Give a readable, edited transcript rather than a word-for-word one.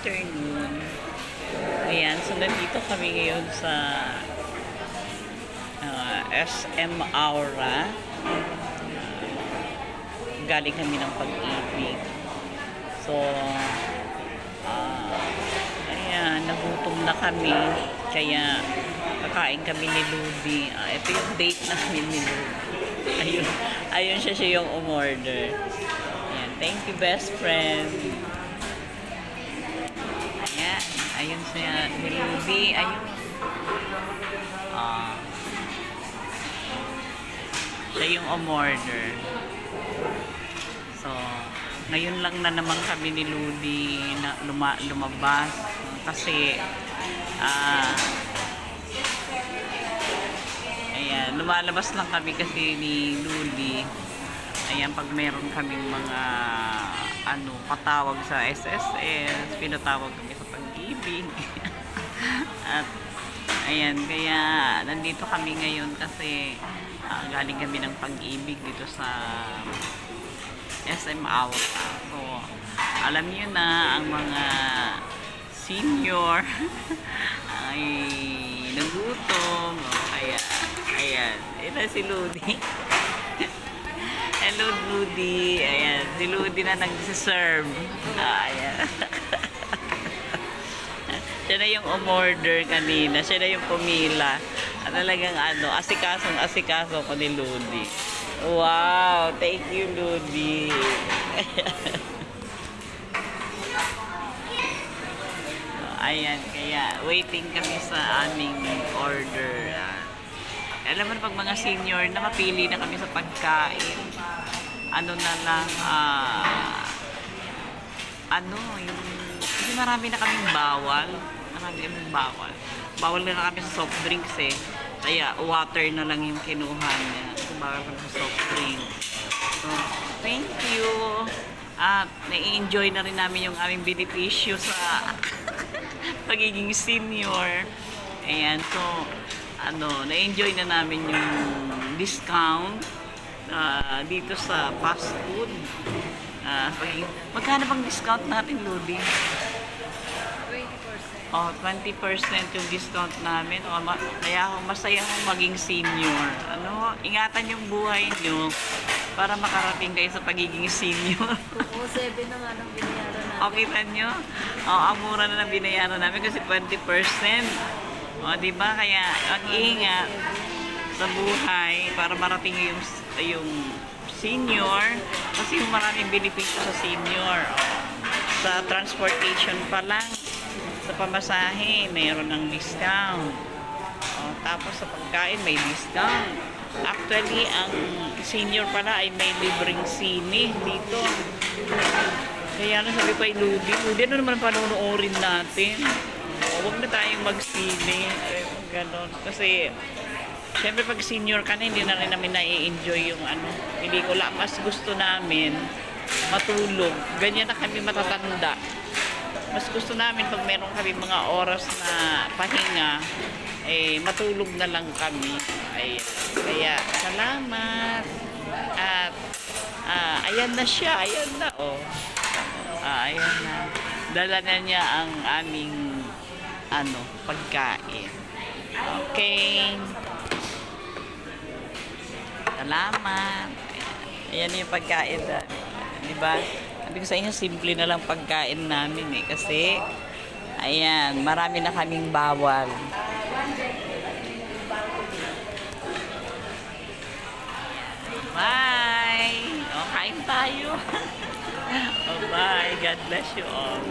afternoon. Ayan, so nandito kami ngayon sa SM Aura. Galing kami ng Pag-ibig. So, ayan, nagutom na kami. Kaya, kakain kami ni Ludi. Ito yung date namin ni Ludi. Ayun siya yung umorder. Ayan, thank you, best friend. Ayan, ayun siya ni Ludi. Ayun. Siya yung umorder. So, ngayon lang na naman kami ni Ludi na lumabas. Kasi, ayan, lumalabas lang kami kasi ni Ludi. Ayan, pag meron kaming mga patawag sa SSS, pinatawag kami sa Pag-ibig. At ayan, kaya nandito kami ngayon kasi galing kami ng Pag-ibig dito sa SM Aura. So, alam niyo na ang mga senior ay nagutom. Kaya, ayan, ito si Ludi. Hello, Ludi. Ayan, si Ludi na nag-serve. Ayan. Siya na yung umorder kanina. Siya na yung pumila. At talagang asikaso ko ni Ludi. Wow! Thank you, Ludi. Ayan, kaya waiting kami sa aming order. Alam mo na pag mga senior na mapili na kami sa pagkain. Ano na lang, kasi marami na kaming bawal. Bawal na kami sa soft drinks eh. Kaya water na lang yung kinuha niya. Bawal kami sa soft drinks. So, thank you. At nai-enjoy na rin namin yung aming benepisyo sa pagiging senior. Ayan, so, na-enjoy na namin yung discount dito sa fast food. Magkano bang discount natin, Ludi? 20%. Oh, 20% yung discount namin. Kaya masaya akong maging senior. Ingatan yung buhay nyo para makarating kayo sa pagiging senior. Oo, 7 na nga nang binayaran namin. Okay na nyo? Ang mura na nang binayaran namin kasi 20%. Diba? Kaya mag-iingat sa buhay para marating yung senior kasi yung maraming benepisyo sa senior. Sa transportation pa lang, sa pamasahe, mayroon ng discount. Tapos sa pagkain, may discount. Actually, ang senior pala ay may libreng sine dito. Kaya sabi ko ay Ludi, ano naman panonoorin natin? Huwag na tayong mag-sine. Ganon. Kasi, syempre pag senior ka na, hindi na rin namin na-i-enjoy yung pelikula. Mas gusto namin matulog. Ganyan na kami matatanda. Mas gusto namin pag meron kami mga oras na pahinga, matulog na lang kami. Kaya, salamat. At, ayan na siya. Ayan na, ayan na. Dala na niya ang aming pagkain. Okay. Salamat. Ayan yung pagkain. Diba? Sabi ko sa inyo, simple na lang pagkain namin kasi, ayan, marami na kaming bawal. Bye! Kain tayo. Bye. God bless you all.